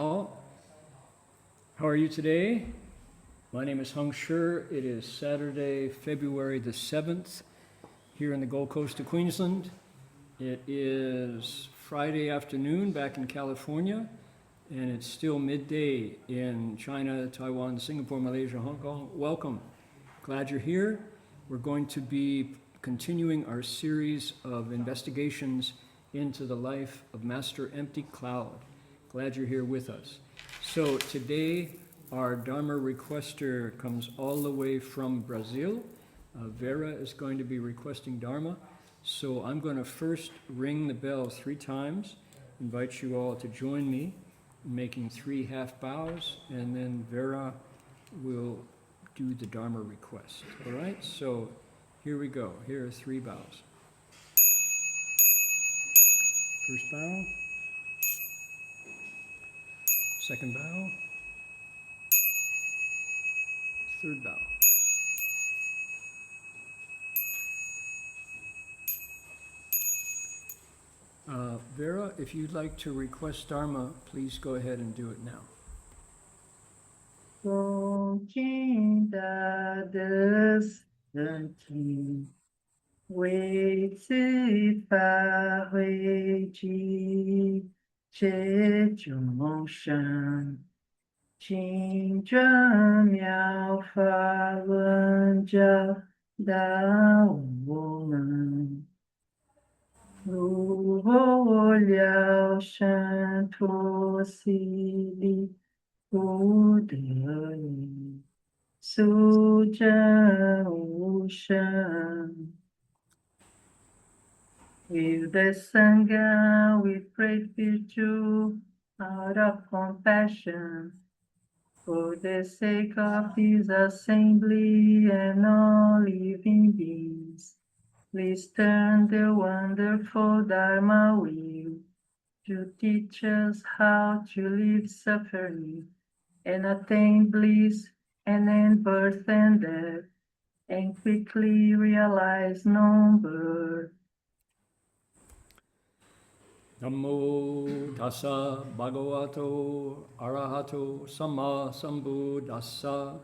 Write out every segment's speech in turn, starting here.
How are you today? My name is 𝗏𝗏. It is Saturday, February the 7th, here in the Gold Coast of Queensland. It is Friday afternoon back in California, and it's still midday in China, Taiwan, Singapore, Malaysia, Hong Kong. Welcome. Glad you're here. We're going to be continuing our series of investigations into the life of Master Empty Cloud. Glad you're here with us. So today, our Dharma requester comes all the way from Brazil. Vera is going to be requesting Dharma. So I'm going to first ring the bell 3 times, invite you all to join me in making 3 half bows, and then Vera will do the Dharma request. All right, so here we go. Here are 3 bows. First bow. Second bow. Third bow. Vera, if you'd like to request Dharma, please go ahead and do it now. 恭敬大德圣体，为此法会集，皆众生，清净妙法轮教导我们，如何了生脱死的不得已，速证无生。With the Sangha, we pray Bhikshu out of compassion for the sake of his assembly and all living beings. Please turn the wonderful Dharma wheel to teach us how to live suffering and attain bliss and end birth and death, and quickly realize non-birth. Namo tassa bhagavato arahato samma sambuddhassa.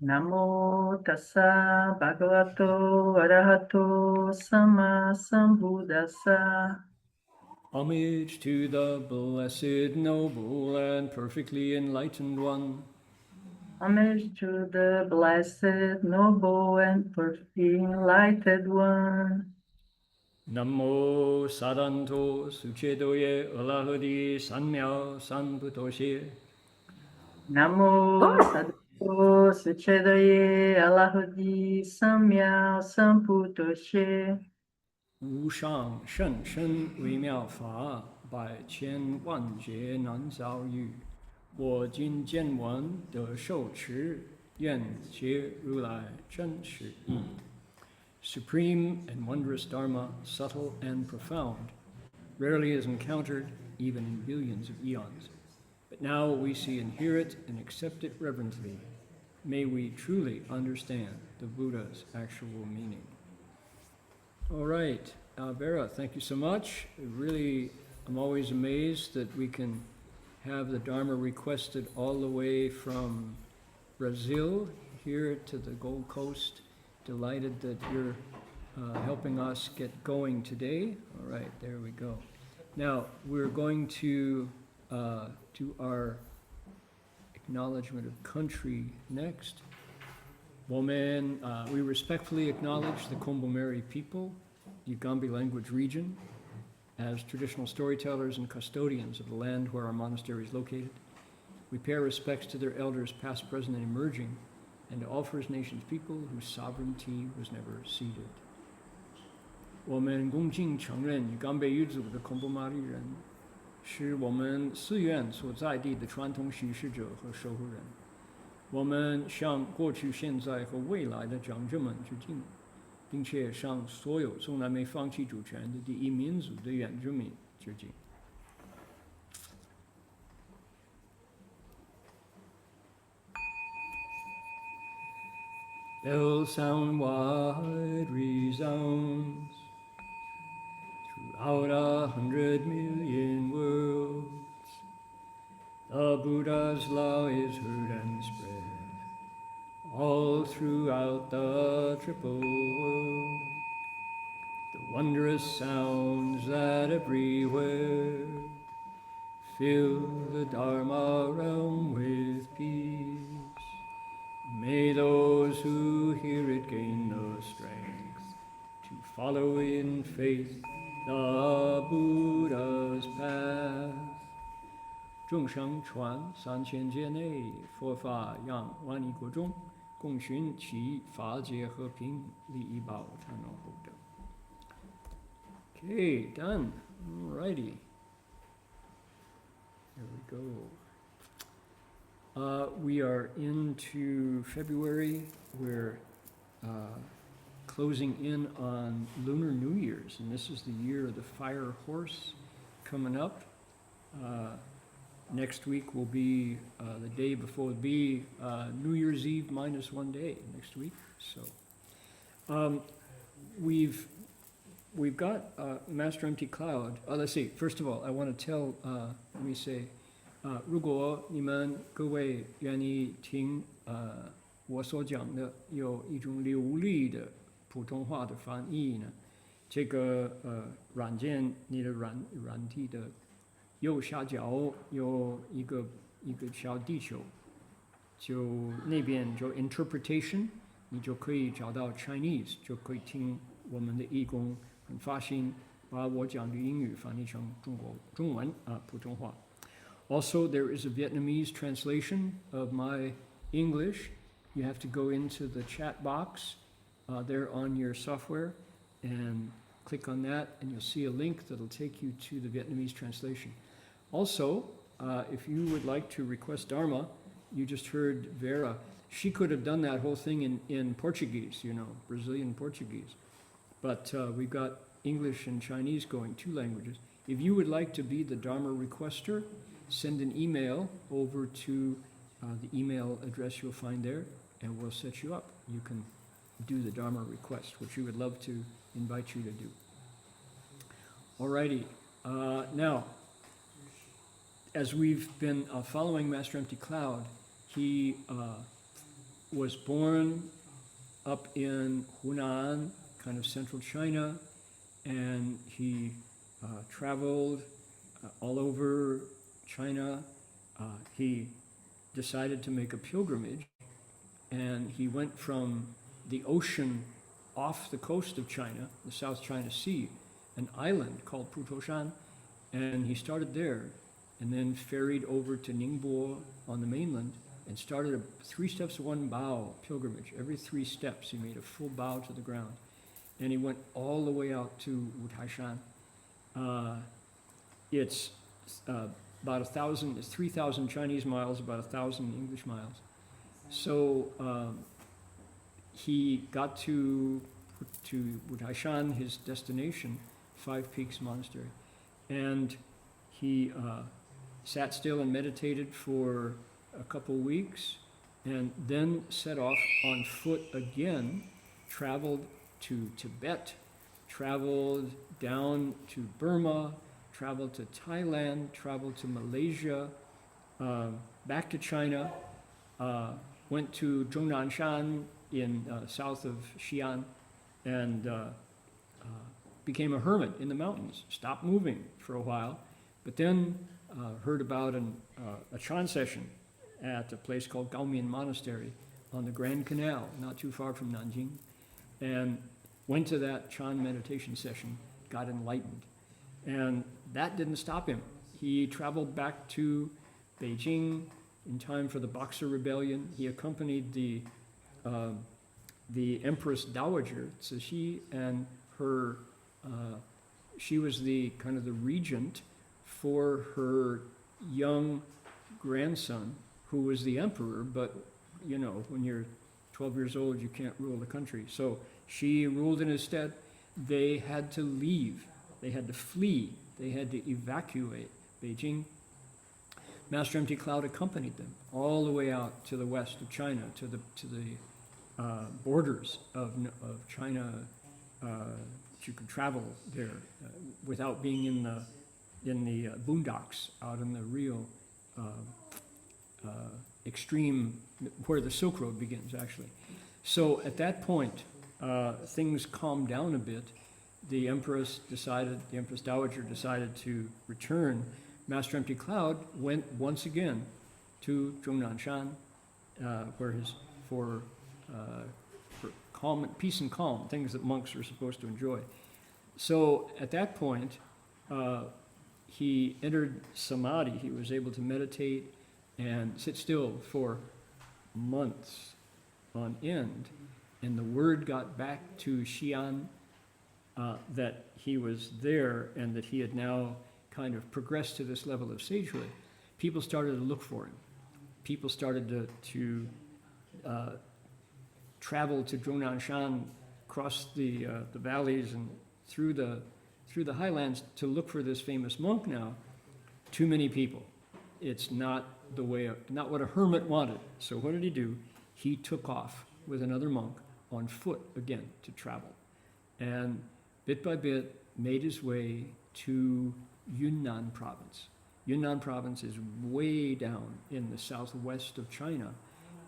Namo tassa bhagavato arahato samma sambuddhassa. Homage to the blessed, noble, and perfectly enlightened one. Homage to the blessed, noble, and perfectly enlightened one. Namo saranto suchedoye 𝗙𝗶hes 𝗹 Namo Sadhu Suchedoye Alahudi Samyao Samputoshi. 无上甚深微妙法，百千万劫难遭遇。我今见闻得受持，愿解如来真实义。Supreme and wondrous Dharma, subtle and profound, rarely is encountered even in billions of eons. But now we see and hear it and accept it reverently. May we truly understand the Buddha's actual meaning. All right, Vera, thank you so much. Really, I'm always amazed that we can have the Dharma requested all the way from Brazil here to the Gold Coast. Delighted that you're helping us get going today. All right, there we go. Now, we're going to do our Acknowledgement of Country next. Omen, we respectfully acknowledge the 𝗕𝗵𝗵 people, the 𝗥𝗵𝗵 language region, as traditional storytellers and custodians of the land where our monastery is located. We pay our respects to their elders past, present, and emerging, and to all First Nations people whose sovereignty was never ceded. 我们恭敬承认𝗥𝗵𝗵 语族的𝗕𝗵𝗵 人是我们寺院所在地的传统巡视者和守护人。我们向过去、现在和未来的长者们致敬，并且向所有从来没放弃主权的第一民族的原住民致敬。Bell sound wide resounds throughout 100 million worlds. The Buddha's law is heard and spread all throughout the triple world. The wondrous sounds that everywhere fill the Dharma realm with peace. May those who hear it gain the strength to follow in faith the Buddha's path. 众生传3000劫内，佛法让万亿国中，共寻其法界和平，利益报贪恼后等。Okay, done. Alrighty. Here we go. We are into February. We're closing in on Lunar New Year's, and this is the year of the fire horse coming up. Next week will be the day before, will be New Year's Eve minus 1 day next week. So we've got Master Empty Cloud. Let's see. First of all, I want to tell. Let me say, 如果你们各位愿意听我所讲的有一种流利的普通话的翻译呢，这个软件你的软体的右下角有一个小地球，就那边就 interpretation， 你就可以找到 Chinese， 就可以听我们的义工很发心把我讲的英语翻译成中文普通话。Also, there is a Vietnamese translation of my English. You have to go into the chat box there on your software and click on that, and you'll see a link that'll take you to the Vietnamese translation. Also, if you would like to request Dharma, you just heard Vera. She could have done that whole thing in Portuguese, you know, Brazilian Portuguese. But we've got English and Chinese going, 2 languages. If you would like to be the Dharma requester, send an email over to the email address you'll find there, and we'll set you up. You can do the Dharma request, which we would love to invite you to do. Alrighty. Now, as we've been following Master Empty Cloud, he was born up in Yunnan, kind of central China, and he traveled all over China. He decided to make a pilgrimage, and he went from the ocean off the coast of China, the South China Sea, an island called Putoshan, and he started there, and then ferried over to Ningbo on the mainland, and started a 3 steps 1 bow pilgrimage. Every 3 steps he made a full bow to the ground, and he went all the way out to Wutaishan. It's about 1,000, it's 3,000 Chinese miles, about 1,000 English miles. So he got to Wutaishan, his destination, 5 Peaks Monastery, and he sat still and meditated for a couple weeks, and then set off on foot again, traveled to Tibet, traveled down to Burma, traveled to Thailand, traveled to Malaysia, back to China, went to Zhongnanshan in south of Xi'an, and became a hermit in the mountains, stopped moving for a while, but then heard about a Chan session at a place called 𝗏𝗵 Monastery on the Grand Canal, not too far from Nanjing, and went to that Chan meditation session, got enlightened. And that didn't stop him. He traveled back to Beijing in time for the Boxer Rebellion. He accompanied the Empress Dowager 𝗁𝗔 and her. She was the kind of the regent for her young grandson, who was the emperor. But you know, when you're 12 years old, you can't rule the country. So she ruled in his stead. They had to leave. They had to flee. They had to evacuate Beijing. Master Empty Cloud accompanied them all the way out to the west of China, to the borders of China. You could travel there without being in the boondocks, out in the real extreme, where the Silk Road begins, actually. So at that point, things calmed down a bit. The Empress Dowager decided to return. Master Empty Cloud went once again to Zhongnanshan, for calm, peace and calm, things that monks are supposed to enjoy. So at that point, he entered samadhi. He was able to meditate and sit still for months on end. And the word got back to Xi'an that he was there and that he had now kind of progressed to this level of sagehood. People started to look for him. People started to travel to Zhongnanshan, cross the valleys and through the highlands to look for this famous monk now. Too many people. It's not not what a hermit wanted. So what did he do? He took off with another monk on foot again to travel. And bit by bit made his way to Yunnan province. Yunnan province is way down in the southwest of China.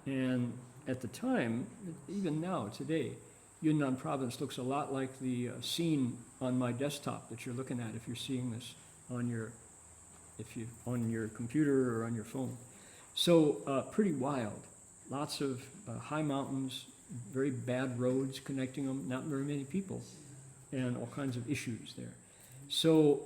And at the time, even now, today, Yunnan province looks a lot like the scene on my desktop that you're looking at if you're seeing this on your computer or on your phone. So pretty wild. Lots of high mountains, very bad roads connecting them, not very many people, and all kinds of issues there. So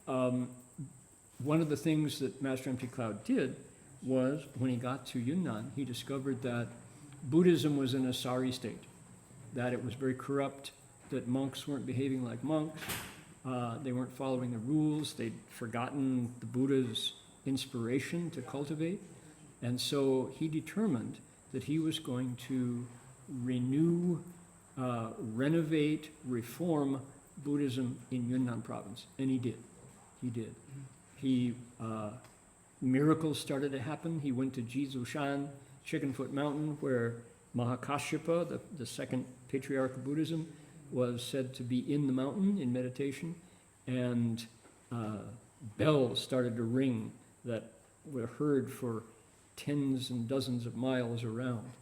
one of the things that Master Empty Cloud did was, when he got to Yunnan, he discovered that Buddhism was in a sorry state, that it was very corrupt, that monks weren't behaving like monks, they weren't following the rules, they'd forgotten the Buddha's inspiration to cultivate, and so he determined that he was going to renew, renovate, reform Buddhism in Yunnan province, and he did. Miracles started to happen. He went to Jizushan, Chicken Foot Mountain, where 𝗏 the second patriarch of Buddhism, was said to be in the mountain in meditation, and bells started to ring that were heard for tens and dozens of miles around.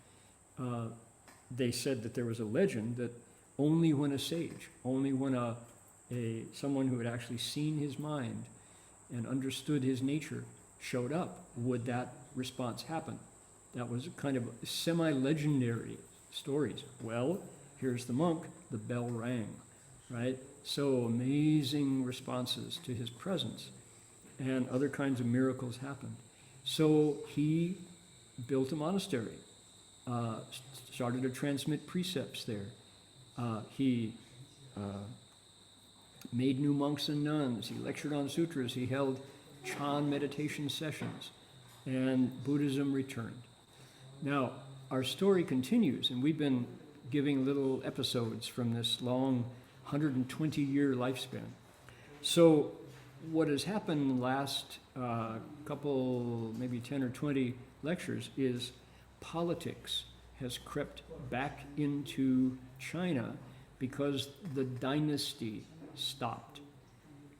They said that there was a legend that only when a sage, only when someone who had actually seen his mind and understood his nature showed up, would that response happen. That was kind of semi-legendary stories. Well, here's the monk, the bell rang, right? So amazing responses to his presence, and other kinds of miracles happened. So he built a monastery, started to transmit precepts there. He made new monks and nuns. He lectured on sutras. He held Chan meditation sessions, and Buddhism returned. Now, our story continues, and we've been giving little episodes from this long 120-year lifespan. So what has happened in the last couple, maybe 10 or 20 lectures, is politics has crept back into China because the dynasty stopped.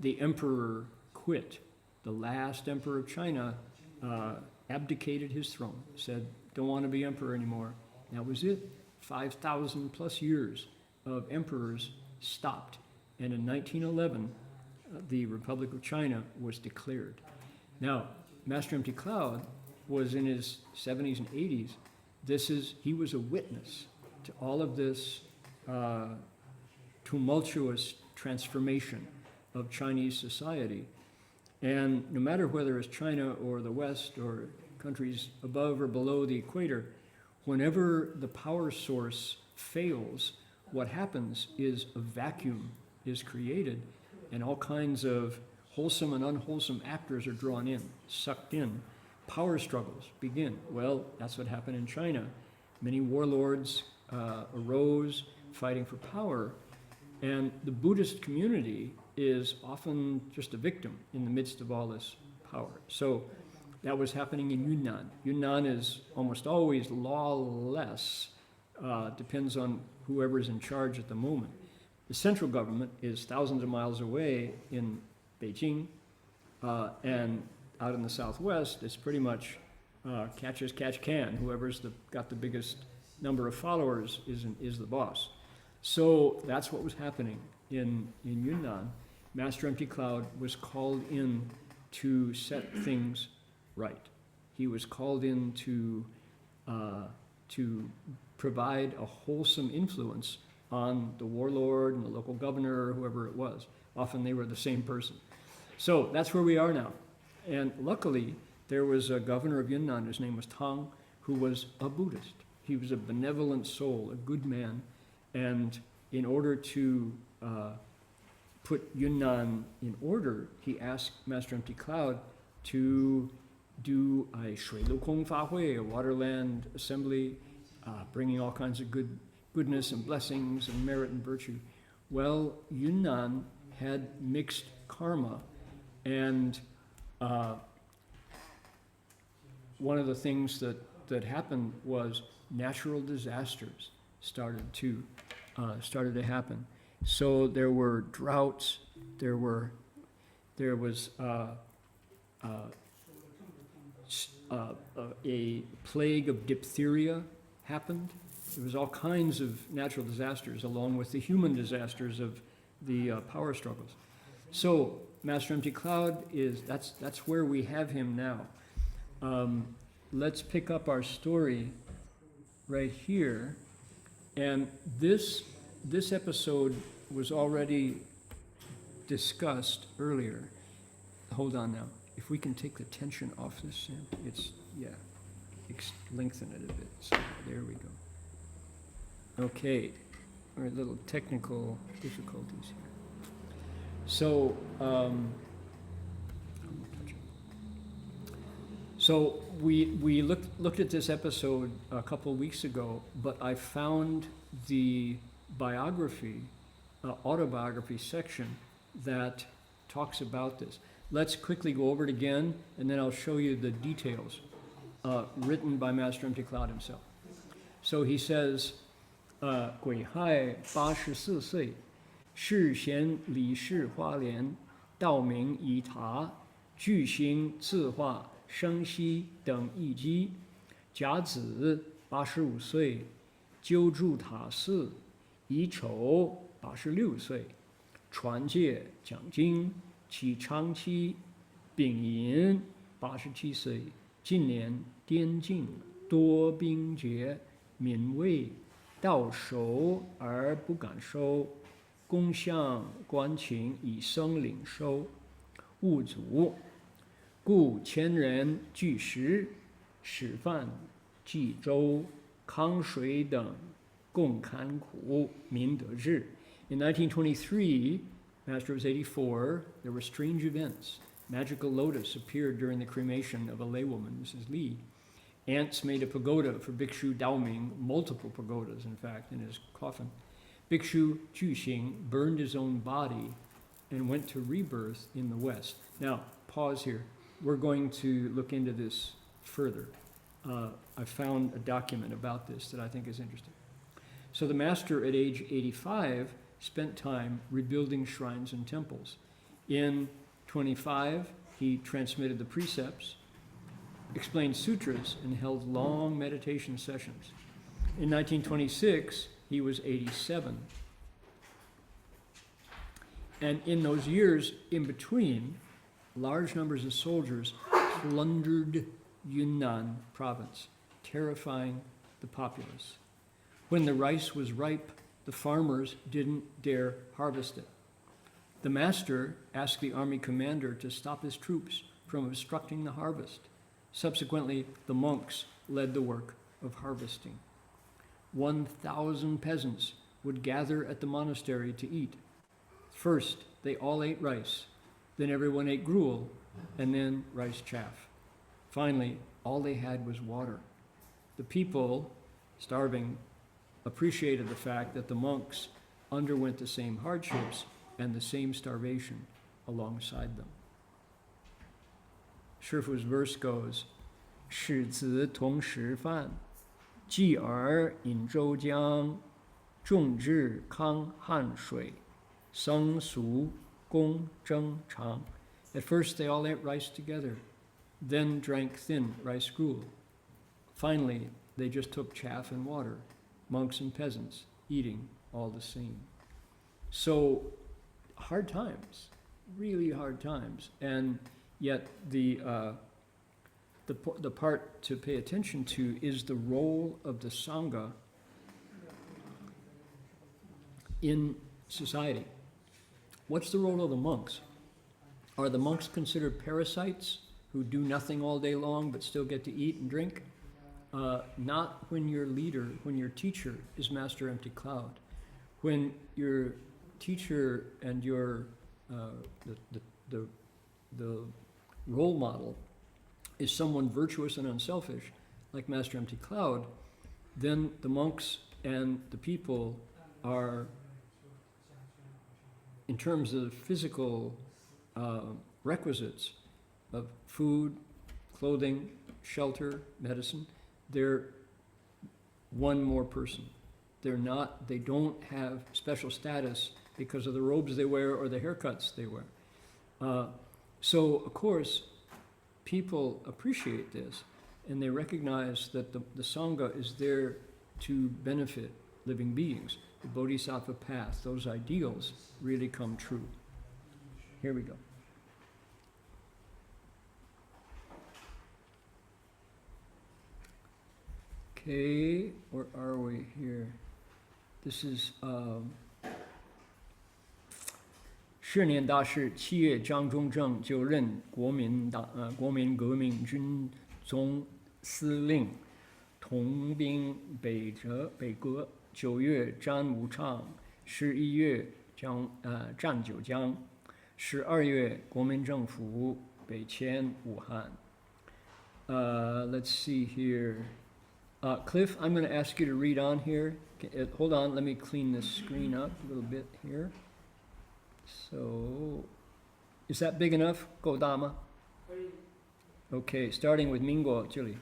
The emperor quit. The last emperor of China abdicated his throne, said, don't want to be emperor anymore. That was it. 5,000 plus years of emperors stopped. And in 1911, the Republic of China was declared. Now, Master Empty Cloud was in his 70s and 80s. He was a witness to all of this tumultuous transformation of Chinese society. And no matter whether it's China or the West or countries above or below the equator, whenever the power source fails, what happens is a vacuum is created, and all kinds of wholesome and unwholesome actors are drawn in, sucked in. Power struggles begin. Well, that's what happened in China. Many warlords arose fighting for power, and the Buddhist community is often just a victim in the midst of all this power. So that was happening in Yunnan. Yunnan is almost always lawless, depends on whoever's in charge at the moment. The central government is thousands of miles away in Beijing, and out in the southwest, it's pretty much 𝗥𝗲𝗁𝗁 can. Whoever's got the biggest number of followers is the boss. So that's what was happening in Yunnan. Master Empty Cloud was called in to set things right. He was called in to provide a wholesome influence on the warlord and the local governor or whoever it was. Often they were the same person. So that's where we are now. And luckily, there was a governor of Yunnan, his name was Tang, who was a Buddhist. He was a benevolent soul, a good man. And in order to put Yunnan in order, he asked Master Empty Cloud to do a 𝗕旄𝗃法会, a waterland assembly, bringing all kinds of goodness and blessings and merit and virtue. Well, Yunnan had mixed karma, and one of the things that happened was natural disasters started to happen. So there were droughts. There was a plague of diphtheria happened. There was all kinds of natural disasters, along with the human disasters of the power struggles. So Master Empty Cloud that's where we have him now. Let's pick up our story right here. And this episode was already discussed earlier. Hold on now. If we can take the tension off this, Sam, lengthen it a bit. So there we go. Okay, we're a little technical difficulties here. So, we looked at this episode a couple of weeks ago, but I found the biography, autobiography section that talks about this. Let's quickly go over it again, and then I'll show you the details written by Master Empty Cloud himself. So he says, 𝗵𝗵𝗴 岁，世贤理事花莲，道明以塔，具兴自化生息等义基，甲子85岁，鸠住塔寺，乙丑86岁，传戒讲经，其长期丙寅87岁，近年颠尽多兵劫，民畏到手而不敢收，公相官情以生领收，物足，故千人聚食，使饭济粥，康水等共堪苦，民得志。In 1923, Master was 84, there were strange events. Magical lotus appeared during the cremation of a laywoman, Mrs. Li. Ants made a pagoda for Bhikshu Daoming, multiple pagodas, in fact, in his coffin. Bhikshu Zhu Xing burned his own body and went to rebirth in the West. Now, pause here. We're going to look into this further. I found a document about this that I think is interesting. So the master, at age 85, spent time rebuilding shrines and temples. In 25, he transmitted the precepts, explained sutras, and held long meditation sessions. In 1926, he was 87. And in those years in between, large numbers of soldiers plundered Yunnan province, terrifying the populace. When the rice was ripe, the farmers didn't dare harvest it. The master asked the army commander to stop his troops from obstructing the harvest. Subsequently, the monks led the work of harvesting. 1,000 peasants would gather at the monastery to eat. First, they all ate rice, then everyone ate gruel, and then rice chaff. Finally, all they had was water. The people, starving, appreciated the fact that the monks underwent the same hardships and the same starvation alongside them. 𝗕𝗵𝗴's verse goes, 世子同食饭，继而饮周江，种植康汉水，生俗公争长. At first they all ate rice together. then drank thin rice gruel. Finally, they just took chaff and water, monks and peasants, eating all the same. So, hard times, really hard times, and yet the part to pay attention to is the role of the Sangha in society. What's the role of the monks? Are the monks considered parasites who do nothing all day long but still get to eat and drink? Not when your leader, when your teacher is Master Empty Cloud. When your teacher and your the role model is someone virtuous and unselfish, like Master Empty Cloud, then the monks and the people are, in terms of physical requisites of food, clothing, shelter, medicine, they're one more person. They don't have special status because of the robes they wear or the haircuts they wear. So, of course, people appreciate this, and they recognize that the Sangha is there to benefit living beings. The Bodhisattva path, those ideals really come true. Here we go. Okay, where are we here? This is 4年大事7月张中正就任国民革命军总司令，统兵北阁，9月战武昌，11月占九江，12月国民政府北迁武汉。Let's see here. Cliff, I'm going to ask you to read on here. Hold on, let me clean this screen up a little bit here. So, is that big enough? 够大吗? Okay, starting with 民国这里。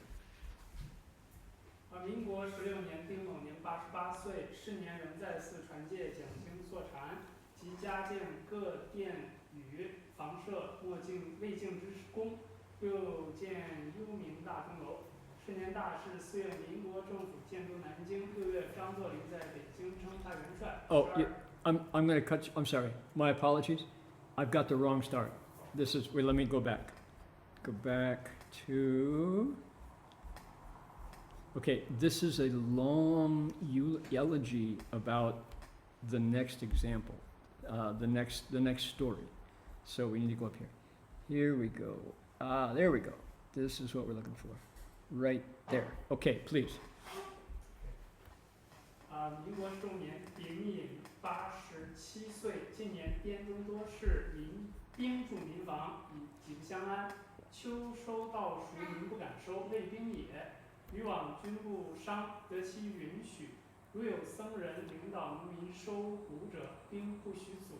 民国16年丁卯年88岁，是年仍在寺传戒讲经坐禅，及加建各殿宇房舍未竟之功，又建幽冥大钟楼。是年大事，4月民国政府建都南京，6月张作霖在北京称他元帅。Oh, yeah, I'm going to cut you. I'm sorry. My apologies. I've got the wrong start. Wait, let me go back. Go back to. Okay, this is a long eulogy about the next example, the next story. So we need to go up here. Here we go. There we go. This is what we're looking for. Right there. Okay, please. 民国15年，丙寅87岁，今年滇中多事，兵驻民房，己不相安。秋收稻熟，民不敢收，为兵也。余往军部商，得其允许。如有僧人领导农民收谷者，兵不许阻。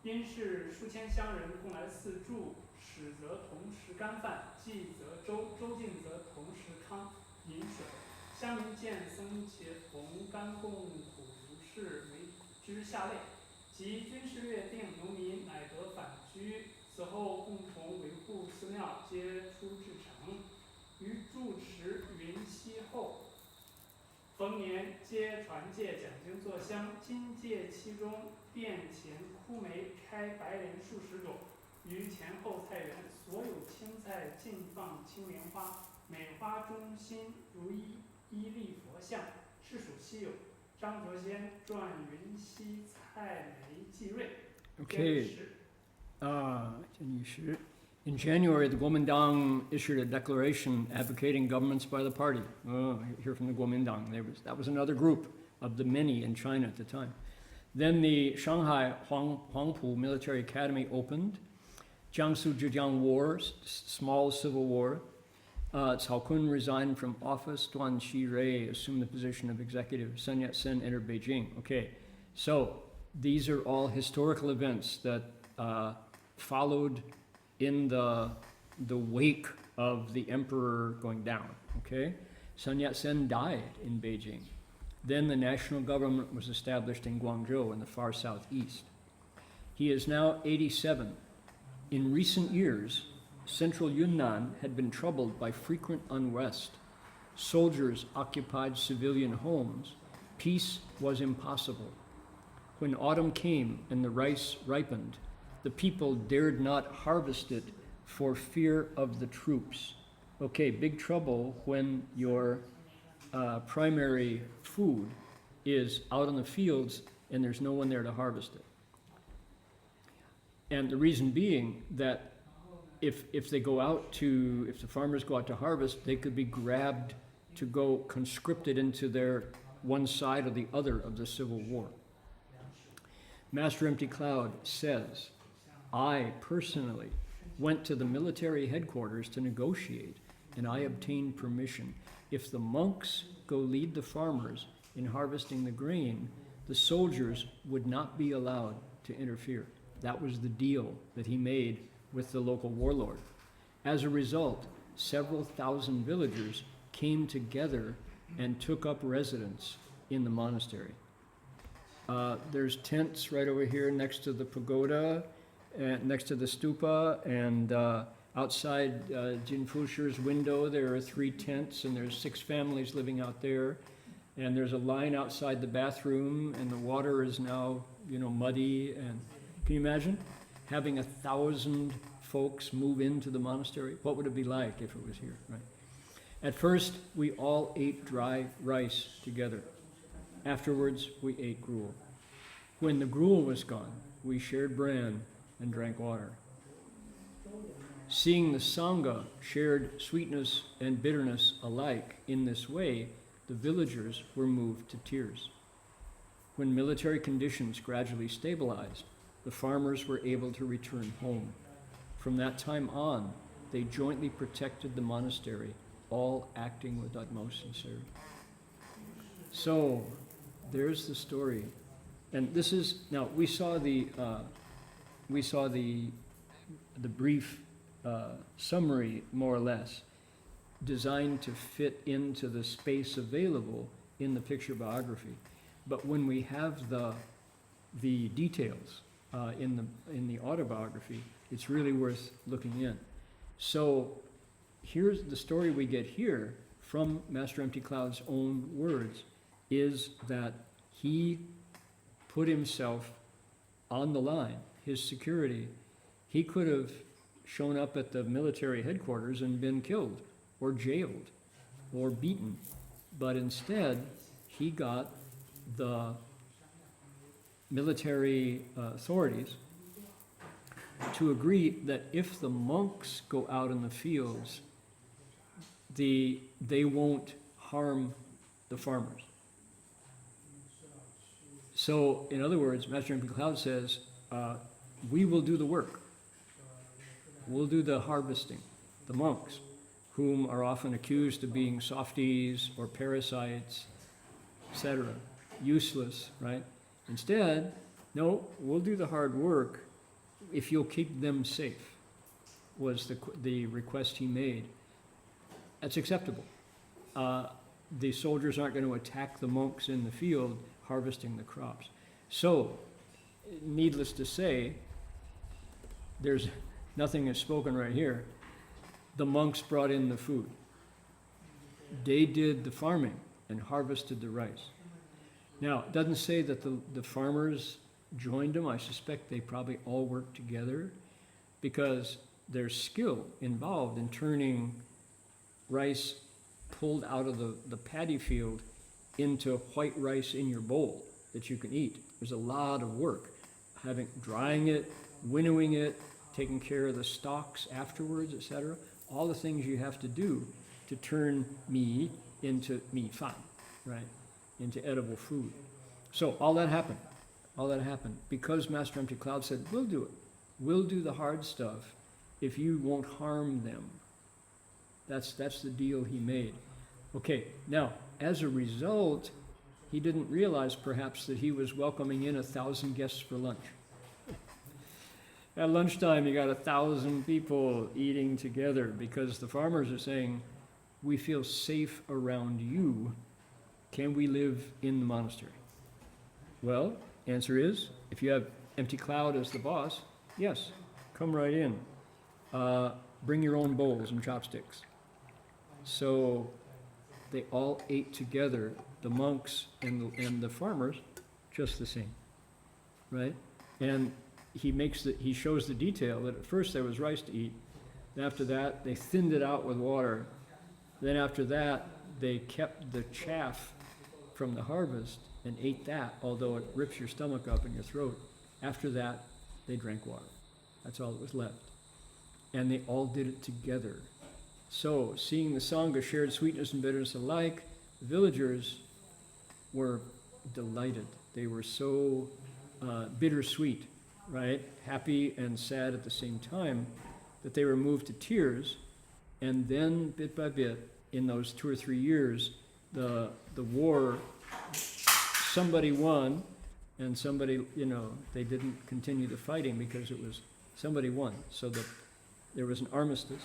因是数千乡人共来寺住，使则同食干饭，祭则粥，粥尽则同食汤饮水。乡民见僧且同甘共苦服侍，为之下类。及军事略定，农民乃得反居。此后共同维护寺庙，皆出至诚。于住持𝗵𝗍后，逢年皆传戒讲经坐香，今戒期中殿前枯梅开白莲数十种，于前后菜园所有青菜尽放青莲花，每花中心如一粒佛像，是属稀有。张卓先传𝗫𝗍蔡梅继瑞。Okay. In January, the Kuomintang issued a declaration advocating governments by the party. Oh, hear from the Kuomintang. That was another group of the many in China at the time. Then the Shanghai Huangpu Military Academy opened. Jiangsu-Zhejiang War, small civil war. Cao Kun resigned from office. 𝗏𝗏ci assumed the position of executive. Sun Yat-sen entered Beijing. Okay, so these are all historical events that followed in the wake of the emperor going down, okay? Sun Yat-sen died in Beijing. Then the national government was established in Guangzhou in the far southeast. He is now 87. In recent years, Central Yunnan had been troubled by frequent unrest. Soldiers occupied civilian homes. Peace was impossible. When autumn came and the rice ripened, the people dared not harvest it for fear of the troops. Okay, big trouble when your primary food is out in the fields and there's no one there to harvest it. And the reason being that if the farmers go out to harvest, they could be grabbed to go conscripted into their one side or the other of the Civil War. Master 𝗵𝗵𝗃 says, I personally went to the military headquarters to negotiate, and I obtained permission. If the monks go lead the farmers in harvesting the grain, the soldiers would not be allowed to interfere. That was the deal that he made with the local warlord. As a result, several thousand villagers came together and took up residence in the monastery. There's tents right over here next to the pagoda, next to the stupa, and outside Jinfusher's window there are 3 tents, and there's 6 families living out there. And there's a line outside the bathroom, and the water is now, muddy. And can you imagine having 1,000 folks move into the monastery? What would it be like if it was here, right? At first, we all ate dry rice together. Afterwards, we ate gruel. When the gruel was gone, we shared bran and drank water. Seeing the Sangha shared sweetness and bitterness alike in this way, the villagers were moved to tears. When military conditions gradually stabilized, the farmers were able to return home. From that time on, they jointly protected the monastery, all acting with utmost sincerity. So, there's the story. And this is, now we saw the brief summary, more or less, designed to fit into the space available in the picture biography. But when we have the details in the autobiography, it's really worth looking in. So here's the story we get here from Master 𝗵𝗃𝗃's own words, is that he put himself on the line, his security. He could have shown up at the military headquarters and been killed or jailed or beaten. But instead, he got the military authorities to agree that if the monks go out in the fields, they won't harm the farmers. So, in other words, Master 𝗵𝗃𝗃 says, we will do the work. We'll do the harvesting. The monks, whom are often accused of being softies or parasites, etc., useless, right? Instead, no, we'll do the hard work if you'll keep them safe, was the request he made. That's acceptable. The soldiers aren't going to attack the monks in the field harvesting the crops. So, needless to say, there's nothing is spoken right here. The monks brought in the food. They did the farming and harvested the rice. Now, it doesn't say that the farmers joined them. I suspect they probably all worked together because there's skill involved in turning rice pulled out of the paddy field into white rice in your bowl that you can eat. There's a lot of work, drying it, winnowing it, taking care of the stalks afterwards, etc. All the things you have to do to turn mi into 𝗵𝗵, right, into edible food. So all that happened because Master 𝗵𝗃𝗃 said, we'll do it. We'll do the hard stuff if you won't harm them. That's the deal he made. Okay, now, as a result, he didn't realize perhaps that he was welcoming in 1,000 guests for lunch. At lunchtime, you got 1,000 people eating together because the farmers are saying, we feel safe around you. Can we live in the monastery? Well, answer is, if you have 𝗵𝗃𝗃 as the boss, yes, come right in. bring your own bowls and chopsticks. So they all ate together, the monks and the farmers, just the same, right? And he shows the detail that at first there was rice to eat. Then after that, they thinned it out with water. Then after that, they kept the chaff from the harvest and ate that, although it rips your stomach up and your throat. After that, they drank water. That's all that was left. And they all did it together. So, seeing the Sangha shared sweetness and bitterness alike, the villagers were delighted. They were so bittersweet, right? Happy and sad at the same time, that they were moved to tears. And then, bit by bit, in those 2 or 3 years, the war, somebody won, and somebody, they didn't continue the fighting because it was, somebody won. So there was an armistice.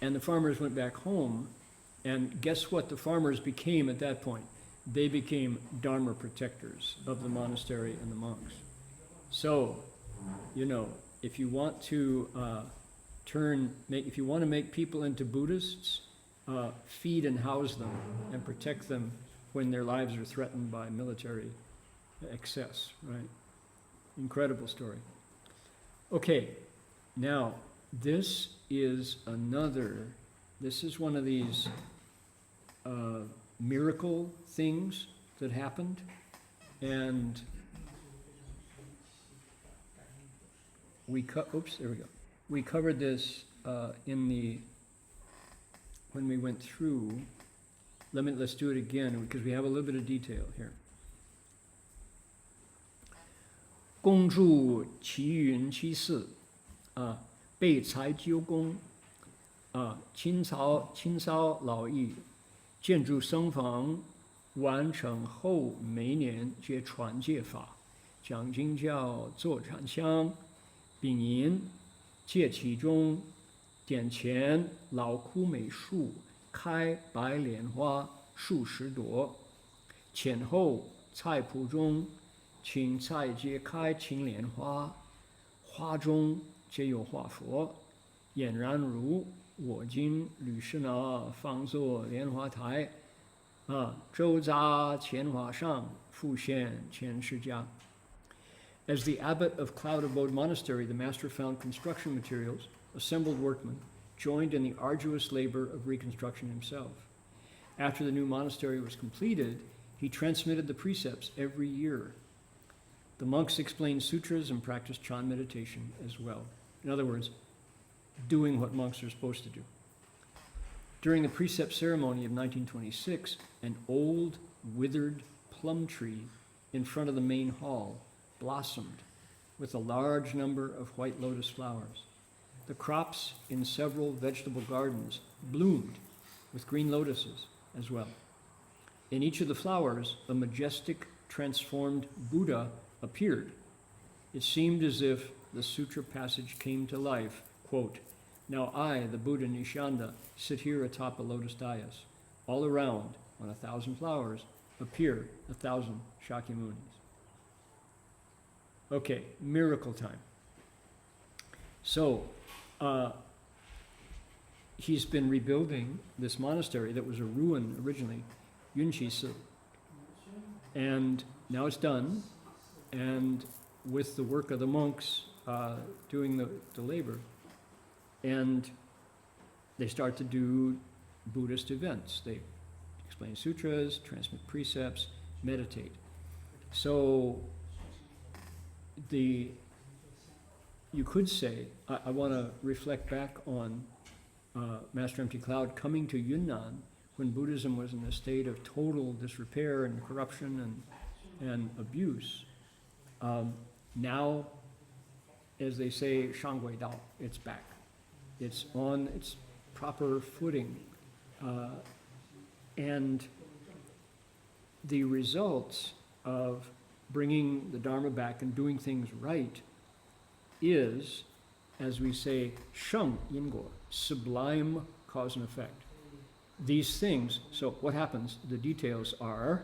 And the farmers went back home, and guess what the farmers became at that point? They became Dharma protectors of the monastery and the monks. So, if you want to if you want to make people into Buddhists, feed and house them and protect them when their lives are threatened by military excess, right? Incredible story. Okay, now this is one of these miracle things that happened, and we covered this when we went through. Let's do it again because we have a little bit of detail here. 恭祝𝗵旃旃𝗵财究公𝗫时老诣建筑僧房完成后每年皆传戒法讲经教坐禅香丙寅戒其中点前老枯美树开白莲花数十朵前后菜圃中青菜皆开青莲花花中皆有画佛俨然如我今吕师那方作莲花台𝗕𝗵𝗁𝗪上复现前世家. As the abbot of 𝗙𝗵𝗵𝗇 Monastery, the master found construction materials, assembled workmen, joined in the arduous labor of reconstruction himself. After the new monastery was completed, he transmitted the precepts every year. The monks explained sutras and practiced Chan meditation as well. In other words, doing what monks are supposed to do. During the precept ceremony of 1926, an old, withered plum tree in front of the main hall blossomed with a large number of white lotus flowers. The crops in several vegetable gardens bloomed with green lotuses as well. In each of the flowers, a majestic, transformed Buddha appeared. It seemed as if the sutra passage came to life, quote, "Now I, the Buddha Nishanda, sit here atop a lotus dais. All around, on 1,000 flowers, appear 1,000 Shakyamunis." Okay, miracle time. So, he's been rebuilding this monastery that was a ruin originally, Yunnan, and now it's done, and with the work of the monks doing the labor, and they start to do Buddhist events. They explain sutras, transmit precepts, meditate. So you could say, I want to reflect back on Master M.T. Cloud coming to Yunnan when Buddhism was in a state of total disrepair and corruption and abuse. Now, as they say, 上轨道, it's back. It's on its proper footing. And the results of bringing the Dharma back and doing things right is, as we say, 圣因果, sublime cause and effect. These things, so what happens? The details are,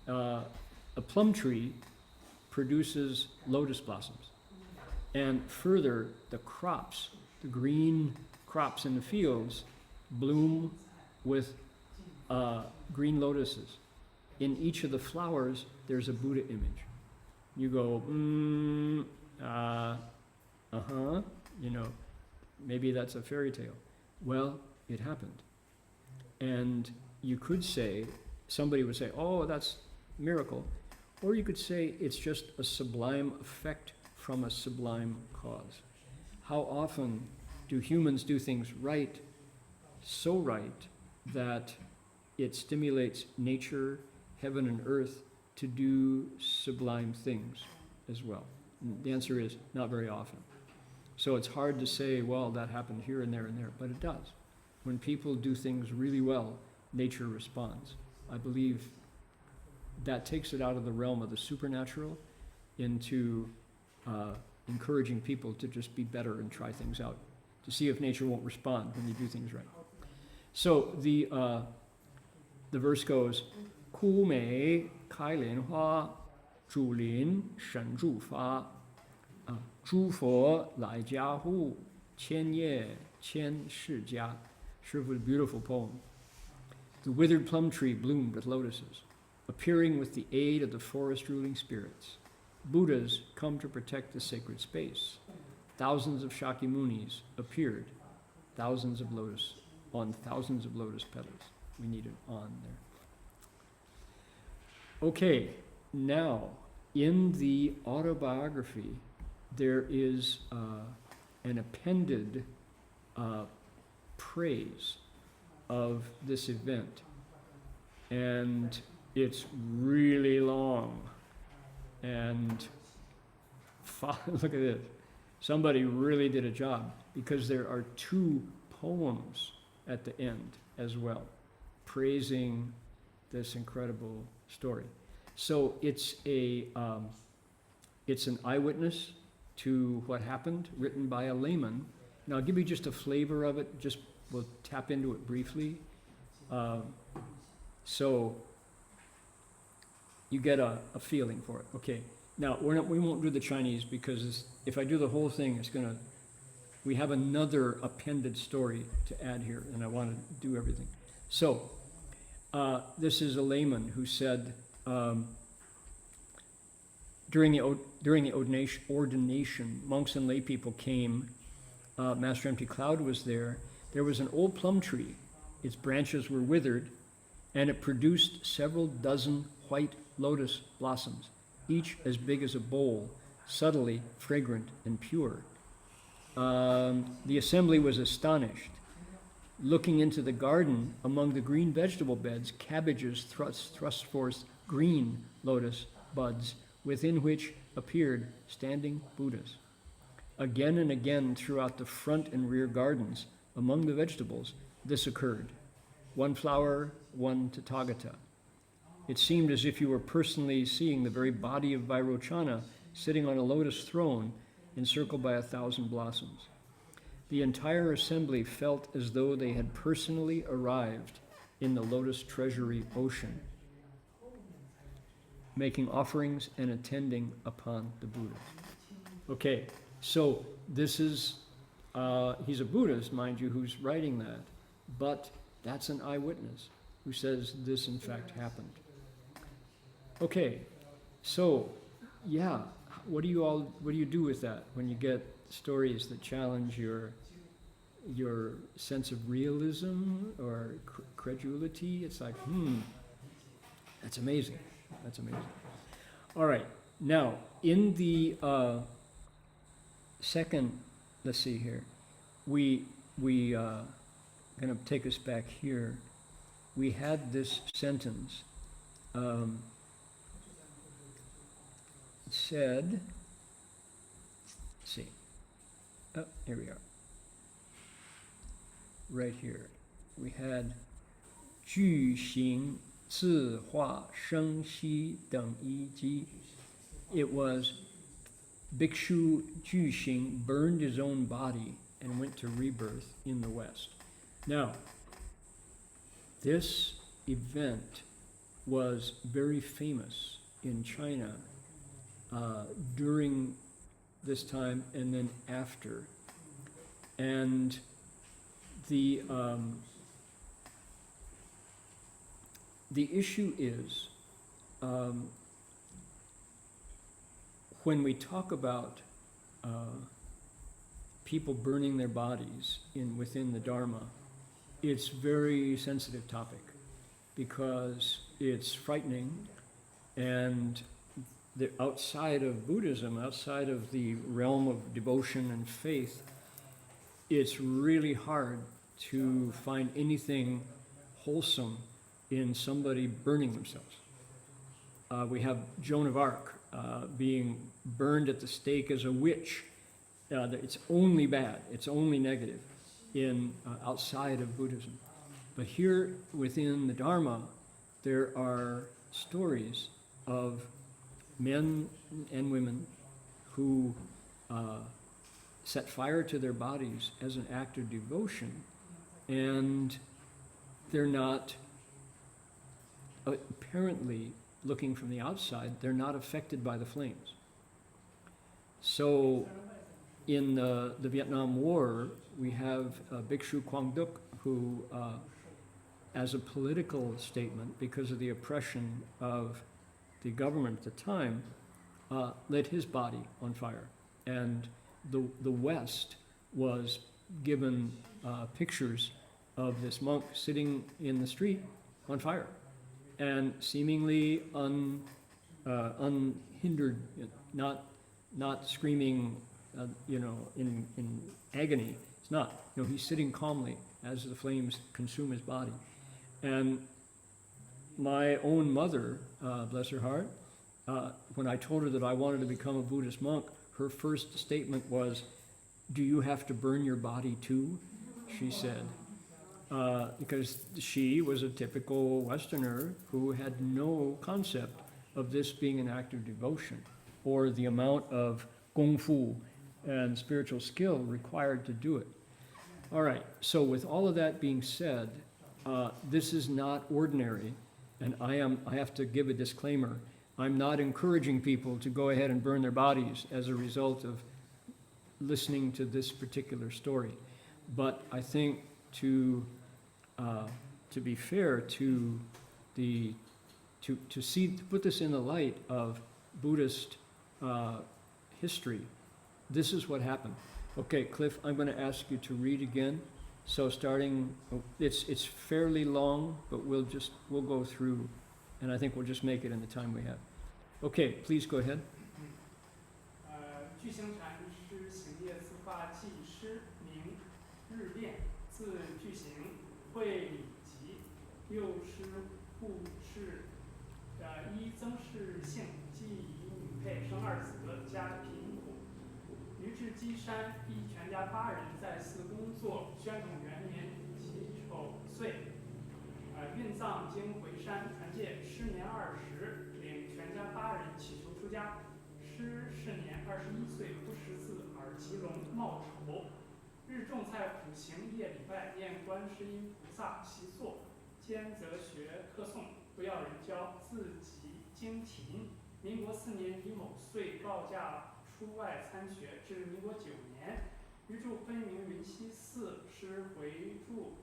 a plum tree produces lotus blossoms. And further, the crops The green crops in the fields bloom with green lotuses. In each of the flowers, there's a Buddha image. You go, you know, maybe that's a fairy tale. Well, it happened. And you could say, somebody would say, oh, that's miracle. Or you could say it's just a sublime effect from a sublime cause. How often do humans do things right, so right, that it stimulates nature, heaven and earth to do sublime things as well? And the answer is not very often. So it's hard to say, well, that happened here and there, but it does. When people do things really well, nature responds. I believe that takes it out of the realm of the supernatural into encouraging people to just be better and try things out, to see if nature won't respond when you do things right. So the verse goes, 𝗵𝗵𝗃𝗗𝗃 𝗵𝗵来加护千叶千世家. Sure, a beautiful poem. The withered plum tree bloomed with lotuses, appearing with the aid of the forest ruling spirits. Buddhas come to protect the sacred space. Thousands of Shakyamunis appeared, thousands of lotus petals. We need it on there. Okay, now in the autobiography, there is an appended praise of this event, and it's really long. And look at this. Somebody really did a job, because there are 2 poems at the end as well, praising this incredible story. So it's an eyewitness to what happened, written by a layman. Now I'll give you just a flavor of it. We'll tap into it briefly. So you get a feeling for it. Okay. Now we won't do the Chinese, because if I do the whole thing, we have another appended story to add here, and I want to do everything. So this is a layman who said, during the ordination, monks and lay people came. Master Empty Cloud was there. There was an old plum tree. Its branches were withered, and it produced several dozen white lotus blossoms, each as big as a bowl, subtly fragrant and pure. The assembly was astonished. Looking into the garden, among the green vegetable beds, cabbages thrust forth green lotus buds, within which appeared standing Buddhas. Again and again throughout the front and rear gardens, among the vegetables, this occurred. One flower, one Tathagata. It seemed as if you were personally seeing the very body of Vairochana sitting on a lotus throne, encircled by 1,000 blossoms. The entire assembly felt as though they had personally arrived in the lotus treasury ocean, making offerings and attending upon the Buddhas. Okay, so this is, he's a Buddhist, mind you, who's writing that, but that's an eyewitness who says this in fact happened. Okay, so yeah, what do you do with that when you get stories that challenge your sense of realism or credulity? It's like, that's amazing. That's amazing. All right, now in the second, let's see here, we going to take us back here. We had this sentence. It said, let's see. Oh, here we are. Right here. We had 𝗵𝗵𝗃𝗵𝗁 𝗔𝗵𝗇等一机. It was Bhikshu Zhu Xing burned his own body and went to rebirth in the West. Now, this event was very famous in China during this time and then after. And the issue is, when we talk about people burning their bodies within the Dharma, it's a very sensitive topic because it's frightening, and outside of Buddhism, outside of the realm of devotion and faith, it's really hard to find anything wholesome in somebody burning themselves. We have Joan of Arc being burned at the stake as a witch. It's only bad, it's only negative outside of Buddhism. But here within the Dharma, there are stories of men and women who set fire to their bodies as an act of devotion, and they're not, apparently, looking from the outside, they're not affected by the flames. So in the Vietnam War, we have Bhikshu Quang Duc, who, as a political statement, because of the oppression of the government at the time, lit his body on fire. And the West was given pictures of this monk sitting in the street on fire and seemingly unhindered, not screaming, in agony. It's not. He's sitting calmly as the flames consume his body. And my own mother, bless her heart, when I told her that I wanted to become a Buddhist monk, her first statement was, "Do you have to burn your body too?" she said. Because she was a typical Westerner who had no concept of this being an act of devotion or the amount of kung fu and spiritual skill required to do it. All right, so with all of that being said, this is not ordinary, and I have to give a disclaimer. I'm not encouraging people to go ahead and burn their bodies as a result of listening to this particular story. But I think to be fair to put this in the light of Buddhist history, this is what happened. Okay, Cliff, I'm going to ask you to read again. So starting, it's fairly long, but we'll go through, and I think we'll just make it in the time we have. Okay, please go ahead. 具行禅师行业自化记师名日变，字具行，会礼吉，又师护士，依曾氏姓，既以女配生二子，家贫苦。于至基山，依全家8人在寺工作。宣统元年𝗕𝗵𝗶𝗫，运藏经回山传戒，师年20，领全家8人祈求出家。师是年21岁，不识字，耳其聋，貌丑。日种菜苦行，夜礼拜，念观世音菩萨，习坐，兼则学课诵，不要人教，自己精勤。民国4年乙卯岁告假出外参学，至民国9年，于住昆明云溪寺，师回住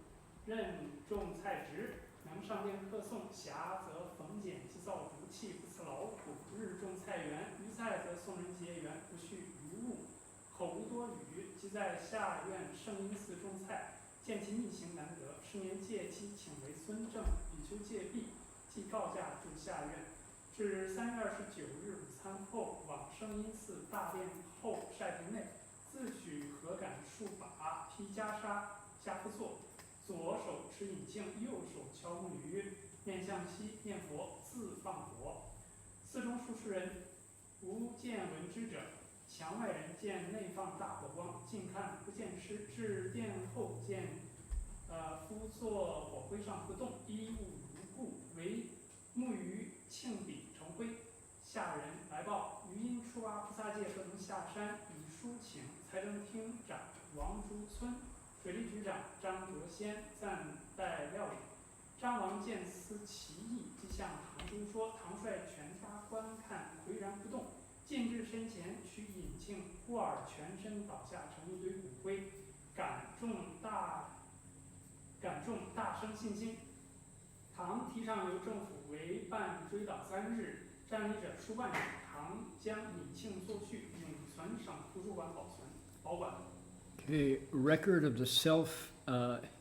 任种菜职，能上殿课诵，暇则缝剪机造竹器，不辞劳苦，日种菜园，余菜则送人结缘，不恤余物。口无多语，即在下院圣因寺种菜，见其逆行难得，是年借机请为孙正，比丘戒跸，即告假住下院。至3月29日午餐后，往圣因寺大殿后晒坪内，自取禾秆数把，披袈裟，下趺坐，左手持引磬，右手敲木鱼，面向西念佛，自放火。寺中数十人，无见闻之者。墙外人见内放大火光，近看不见师。至殿后见，夫坐火灰上不动，衣物如故，唯木鱼磬笔成灰。下人来报，余因𝗵𝗶菩萨戒不能下山，已书请财政厅长王竹村、水利局长张卓先暂代料理。张王见思其意，即向唐珠说：“唐率全家观看，岿然不动。进至身前，取引磬过耳，全身倒下成一堆骨灰。感众大生信心。唐提倡由政府为办追悼3日，占领者数万人。唐将礼庆作序，永存省图书馆保管。Okay, record of the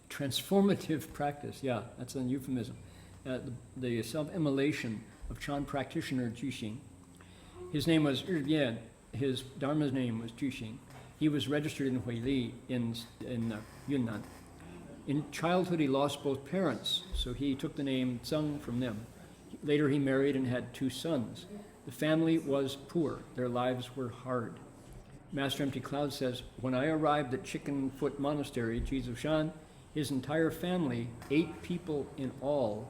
transformative practice. Yeah, that's a euphemism. The self-immolation of Chan practitioner Zhu Xing. His name was 𝗙𝗵𝗺. His Dharma's name was Zhu Xing. He was registered in 𝗲𝗏 in Yunnan. In childhood, he lost both parents, so he took the name Tang from them. Later, he married and had 2 sons. The family was poor. Their lives were hard. Master Empty Cloud says, when I arrived at Chicken Foot Monastery, 𝗙𝗵𝗺, his entire family, 8 people in all,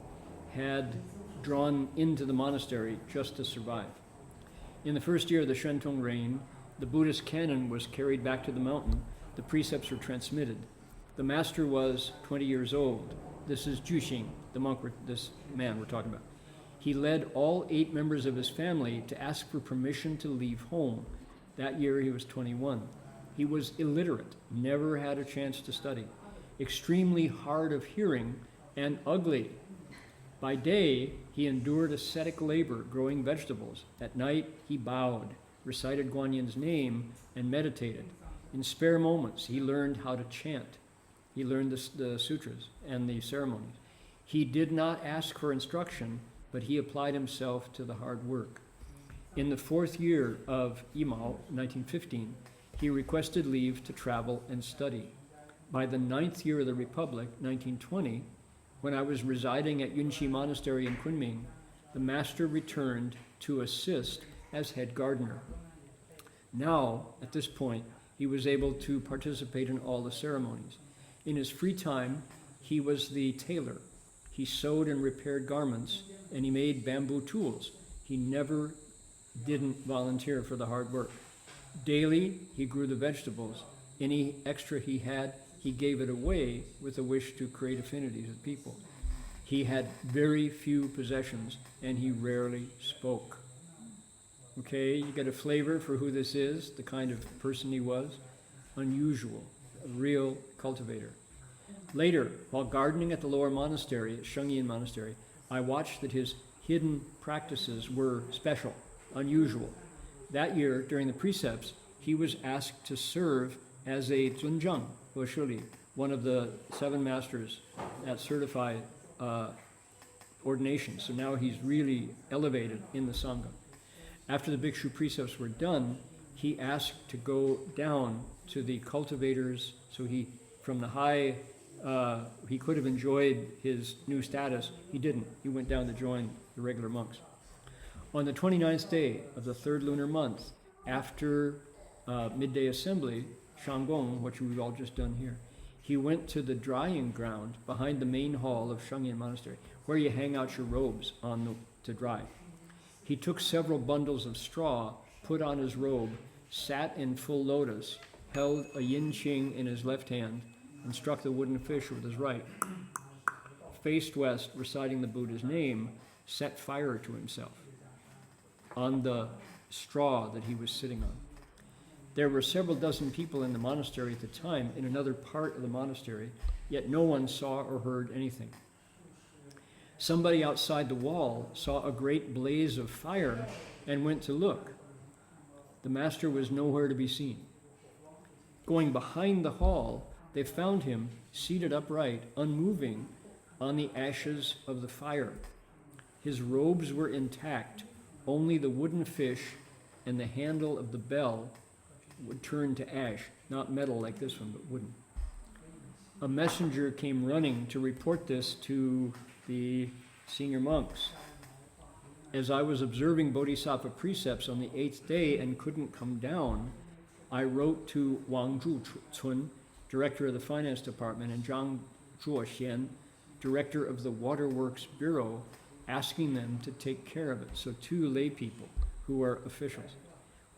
had drawn into the monastery just to survive. In the first year of the Shentong reign, the Buddhist canon was carried back to the mountain. The precepts were transmitted. The master was 20 years old. This is Zhu Xing, the monk, this man we're talking about. He led all 8 members of his family to ask for permission to leave home. That year he was 21. He was illiterate, never had a chance to study, extremely hard of hearing, and ugly. By day, he endured ascetic labor growing vegetables. At night, he bowed, recited Guanyin's name, and meditated. In spare moments, he learned how to chant. He learned the sutras and the ceremonies. He did not ask for instruction, but he applied himself to the hard work. In the 4th year of 𝗵𝗈, 1915, he requested leave to travel and study. By the 9th year of the Republic, 1920, when I was residing at Yunqi Monastery in Kunming, the master returned to assist as head gardener. Now, at this point, he was able to participate in all the ceremonies. In his free time, he was the tailor. He sewed and repaired garments, and he made bamboo tools. He never didn't volunteer for the hard work. Daily, he grew the vegetables. Any extra he had, he gave it away with a wish to create affinities with people. He had very few possessions, and he rarely spoke. Okay, you get a flavor for who this is, the kind of person he was. Unusual, a real cultivator. Later, while gardening at the lower monastery, at Shengyin Monastery, I watched that his hidden practices were special, unusual. That year, during the precepts, he was asked to serve as a 𝗏𝗏 𝗏𝗏𝗏, one of the 7 masters that certify ordination. So now he's really elevated in the Sangha. After the Bhikshu precepts were done, he asked to go down to the cultivators. So he, from the high, he could have enjoyed his new status. He didn't. He went down to join the regular monks. On the 29th day of the 3rd lunar month, after midday assembly, Shanggong, which we've all just done here, he went to the drying ground behind the main hall of Shengyin Monastery, where you hang out your robes to dry. He took several bundles of straw, put on his robe, sat in full lotus, held a yin qing in his left hand, and struck the wooden fish with his right. Faced west, reciting the Buddha's name, set fire to himself on the straw that he was sitting on. There were several dozen people in the monastery at the time, in another part of the monastery, yet no one saw or heard anything. Somebody outside the wall saw a great blaze of fire and went to look. The master was nowhere to be seen. Going behind the hall, they found him seated upright, unmoving, on the ashes of the fire. His robes were intact. Only the wooden fish and the handle of the bell would turn to ash, not metal like this one, but wooden. A messenger came running to report this to the senior monks. As I was observing Bodhisattva precepts on the 8th day and couldn't come down, I wrote to Wang Zhucun, director of the finance department, and Zhang Zhuoxian, director of the Waterworks Bureau, asking them to take care of it. So 2 lay people who are officials.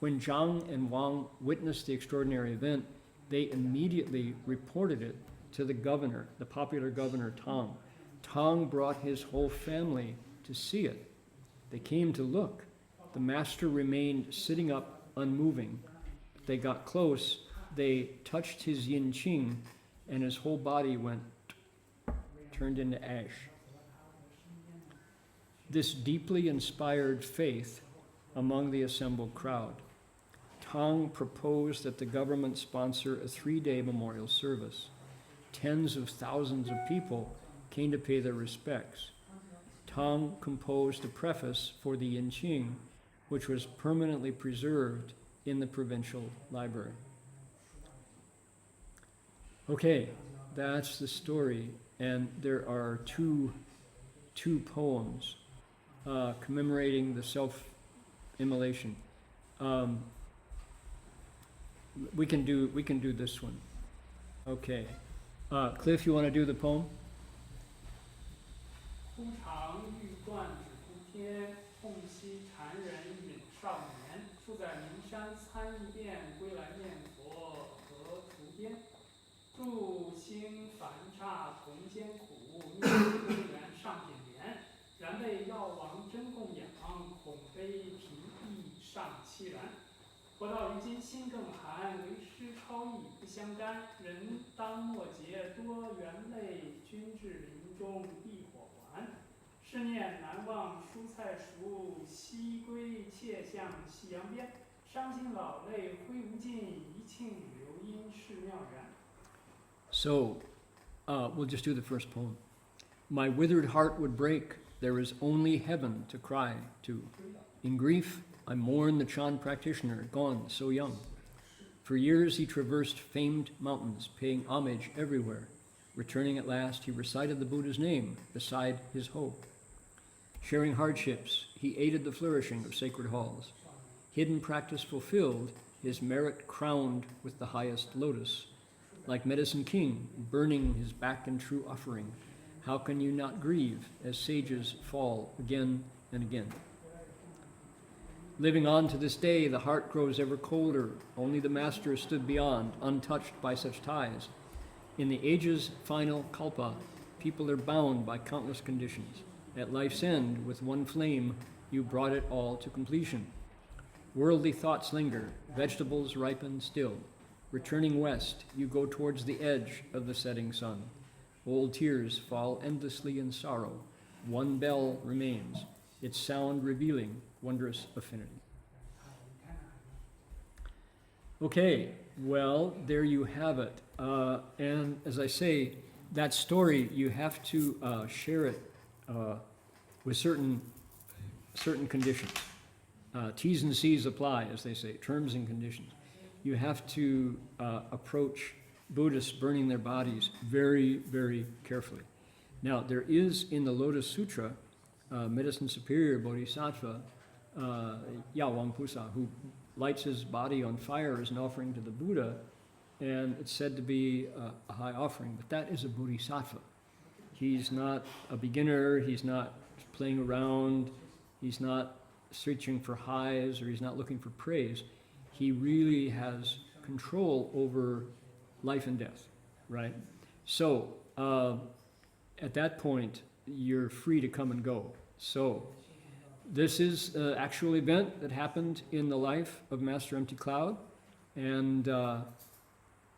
When Zhang and Wang witnessed the extraordinary event, they immediately reported it to the governor, the popular governor Tang. Tang brought his whole family to see it. They came to look. The master remained sitting up, unmoving. They got close. they touched his yin qing, and his whole body turned into ash. This deeply inspired faith among the assembled crowd. Tang proposed that the government sponsor a 3-day memorial service. Tens of thousands of people came to pay their respects. Tang composed a preface for the yin qing, which was permanently preserved in the provincial library. Okay, that's the story, and there are two poems commemorating the self-immolation. We can do this one. Okay, Cliff, you want to do the poem? 枯肠玉冠指通天，痛惜禅人允少年。住在名山参议殿，归来念佛𝗨旄边。诸星凡刹同艰苦，命公园上品莲。𝗫旿旹真供养，𝗕𝗵𝗶𝗸 上凄然。活到如今心更寒，𝗦𝗽𝗂𝗁𝗍不相干。人当末节多元泪，君至临终必火还。是念难忘蔬菜熟，西归妾向夕阳边。伤心老泪挥无尽，一庆留音是妙然。 So, we'll just do the first poem. My withered heart would break. There is only heaven to cry to. In grief, I mourn the Chan practitioner, gone so young. For years he traversed famed mountains, paying homage everywhere. Returning at last, he recited the Buddha's name beside his hope. Sharing hardships, he aided the flourishing of sacred halls. Hidden practice fulfilled, his merit crowned with the highest lotus. Like medicine king, burning his back in true offering, how can you not grieve as sages fall again and again? Living on to this day, the heart grows ever colder. Only the master stood beyond, untouched by such ties. In the age's final 𝗕𝗶𝗁, people are bound by countless conditions. At life's end, with one flame, you brought it all to completion. Worldly thoughts linger, vegetables ripen still. Returning west, you go towards the edge of the setting sun. Old tears fall endlessly in sorrow. One bell remains, its sound revealing wondrous affinity. Okay, well, there you have it. And as I say, that story, you have to share it with certain conditions. T's and C's apply, as they say, terms and conditions. You have to approach Buddhists burning their bodies very, very carefully. Now, there is in the Lotus Sutra, Medicine Superior Bodhisattva, 𝗷𝗵𝗺, who lights his body on fire as an offering to the Buddha, and it's said to be a high offering, but that is a bodhisattva. He's not a beginner, he's not playing around, he's not searching for highs, or he's not looking for praise. He really has control over life and death, right? So, at that point, you're free to come and go. So, this is an actual event that happened in the life of Master Empty Cloud, and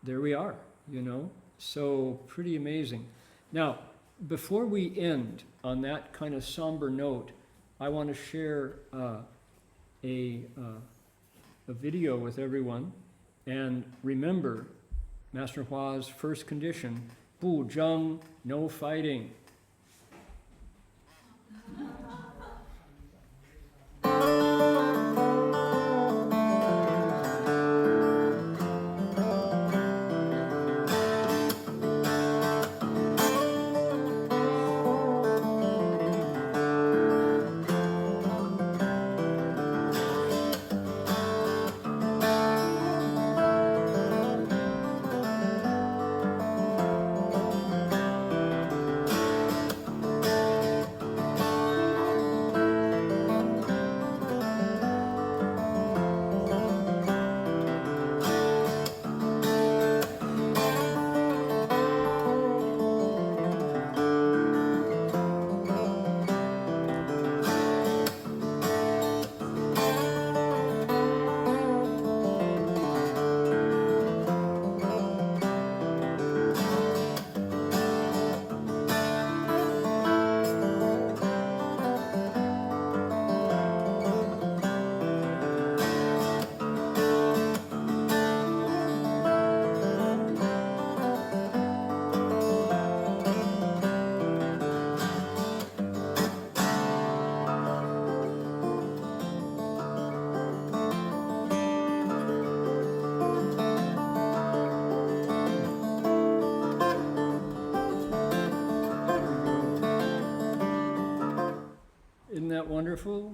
there we are, you know? So, pretty amazing. Now, before we end on that kind of somber note, I want to share a video with everyone, and remember Master Hua's first condition, 不争, no fighting. that wonderful?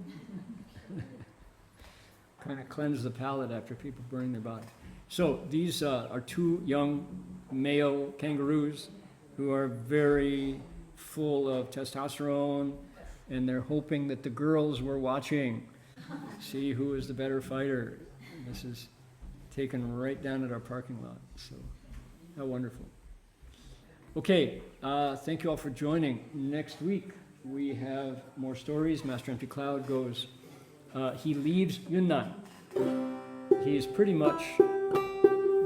Kind of cleanse the palate after people burning their body. So these are two young male kangaroos who are very full of testosterone, and they're hoping that the girls were watching, see who is the better fighter. This is taken right down at our parking lot, so how wonderful. Okay, thank you all for joining. Next week we have more stories. Master Empty Cloud goes, he leaves Yunnan. He's pretty much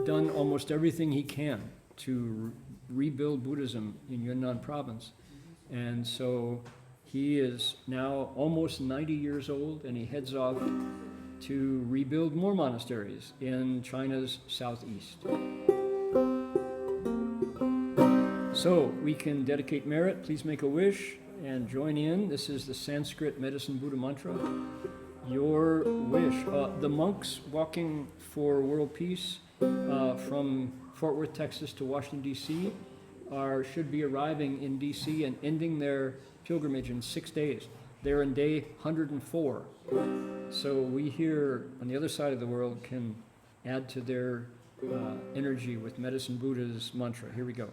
done almost everything he can to rebuild Buddhism in Yunnan province. And so he is now almost 90 years old, and he heads off to rebuild more monasteries in China's southeast. So we can dedicate merit. Please make a wish and join in. This is the Sanskrit medicine Buddha mantra. Your wish. The monks walking for world peace from Fort Worth, Texas to Washington, D.C. should be arriving in D.C. and ending their pilgrimage in 6 days. They're in day 104. So we here on the other side of the world can add to their energy with Medicine Buddha's mantra. Here we go.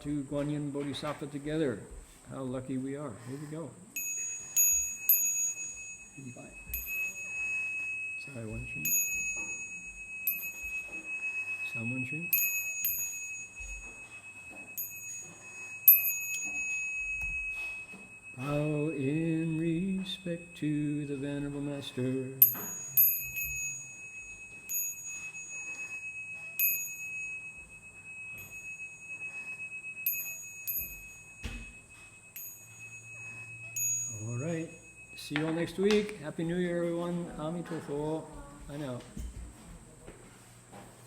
To Guanyin Bodhisattva together. How lucky we are. Here we go. Bow in respect to the Venerable Master. See you all next week. Happy New Year, everyone. 𝗵𝗵𝗶. I know.